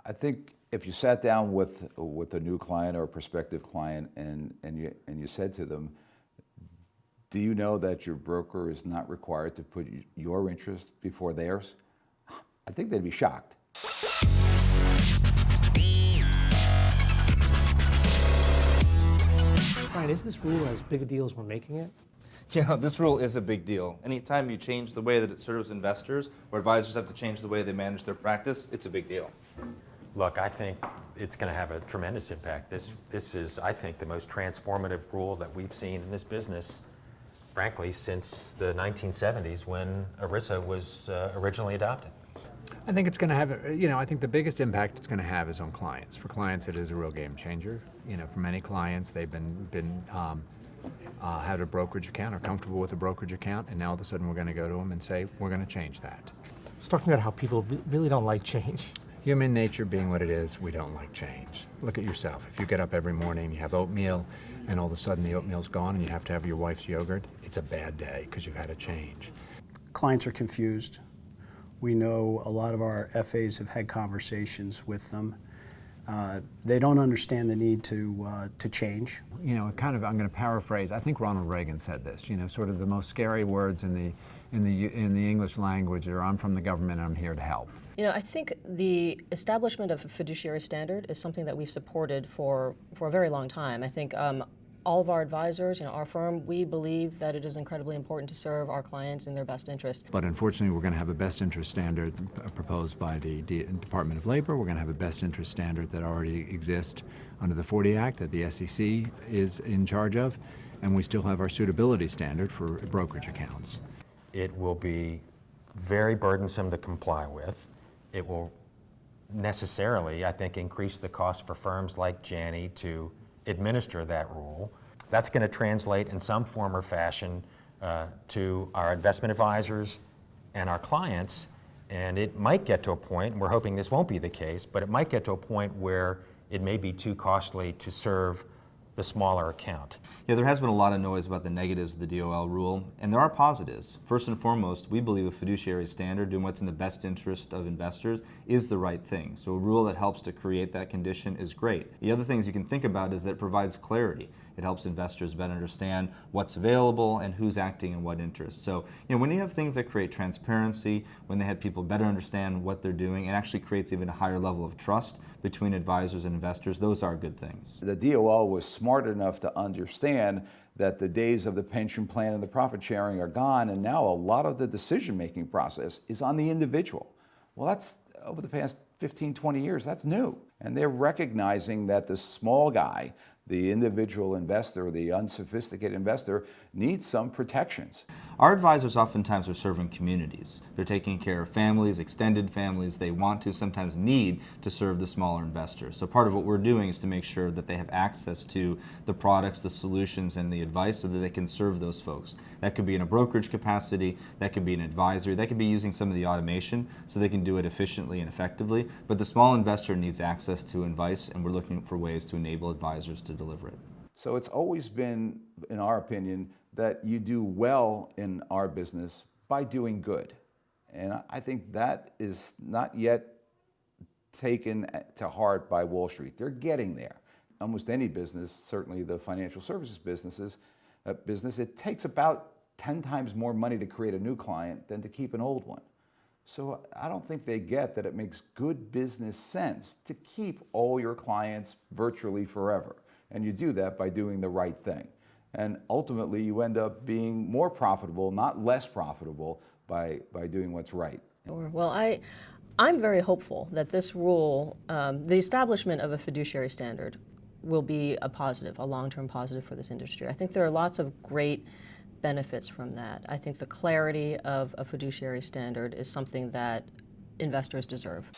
I think if you sat down with a new client or a prospective client and you said to them, do you know that your broker is not required to put your interest before theirs? I think they'd be shocked. Brian, is this rule as big a deal as we're making it? Yeah, this rule is a big deal. Anytime you change the way that it serves investors, or advisors have to change the way they manage their practice, it's a big deal. Look, I think it's going to have a tremendous impact. This is, I think, the most transformative rule that we've seen in this business, frankly, since the 1970s when ERISA was originally adopted. I think it's going to have, I think the biggest impact it's going to have is on clients. For clients, it is a real game changer. For many clients, they've been had a brokerage account or comfortable with a brokerage account, and now all of a sudden we're going to go to them and say, we're going to change that. Let's talk about how people really don't like change. Human nature being what it is, we don't like change. Look at yourself. If you get up every morning, you have oatmeal, and all of a sudden the oatmeal's gone and you have to have your wife's yogurt, it's a bad day because you've had a change. Clients are confused. We know a lot of our FAs have had conversations with them. They don't understand the need to change. I'm going to paraphrase. I think Ronald Reagan said this. Sort of the most scary words in the English language are, "I'm from the government and I'm here to help." I think the establishment of a fiduciary standard is something that we've supported for a very long time. I think all of our advisors, our firm, we believe that it is incredibly important to serve our clients in their best interest. But unfortunately, we're going to have a best interest standard proposed by the Department of Labor. We're going to have a best interest standard that already exists under the 40 Act that the SEC is in charge of, and we still have our suitability standard for brokerage accounts. It will be very burdensome to comply with. It will necessarily, I think, increase the cost for firms like Janney to administer that rule. That's going to translate in some form or fashion to our investment advisors and our clients, and it might get to a point, and we're hoping this won't be the case, but it might get to a point where it may be too costly to serve the smaller account. Yeah, there has been a lot of noise about the negatives of the DOL rule, and there are positives. First and foremost, we believe a fiduciary standard, doing what's in the best interest of investors, is the right thing. So a rule that helps to create that condition is great. The other things you can think about is that it provides clarity. It helps investors better understand what's available and who's acting in what interest. So when you have things that create transparency, when they have people better understand what they're doing, it actually creates even a higher level of trust between advisors and investors. Those are good things. The DOL was smart enough to understand that the days of the pension plan and the profit sharing are gone, and now a lot of the decision-making process is on the individual. Well, that's over the past 15, 20 years, that's new. And they're recognizing that the small guy, the individual investor, the unsophisticated investor, needs some protections. Our advisors oftentimes are serving communities. They're taking care of families, extended families. They want to, sometimes need to serve the smaller investors. So part of what we're doing is to make sure that they have access to the products, the solutions, and the advice so that they can serve those folks. That could be in a brokerage capacity, that could be an advisory, that could be using some of the automation so they can do it efficiently and effectively. But the small investor needs access to advice, and we're looking for ways to enable advisors to deliver it. So it's always been, in our opinion, that you do well in our business by doing good. And I think that is not yet taken to heart by Wall Street. They're getting there. Almost any business, certainly the financial services business, it takes about 10 times more money to create a new client than to keep an old one. So I don't think they get that it makes good business sense to keep all your clients virtually forever. And you do that by doing the right thing. And ultimately, you end up being more profitable, not less profitable, by doing what's right. Well, I'm very hopeful that this rule, the establishment of a fiduciary standard, will be a positive, a long-term positive for this industry. I think there are lots of great benefits from that. I think the clarity of a fiduciary standard is something that investors deserve.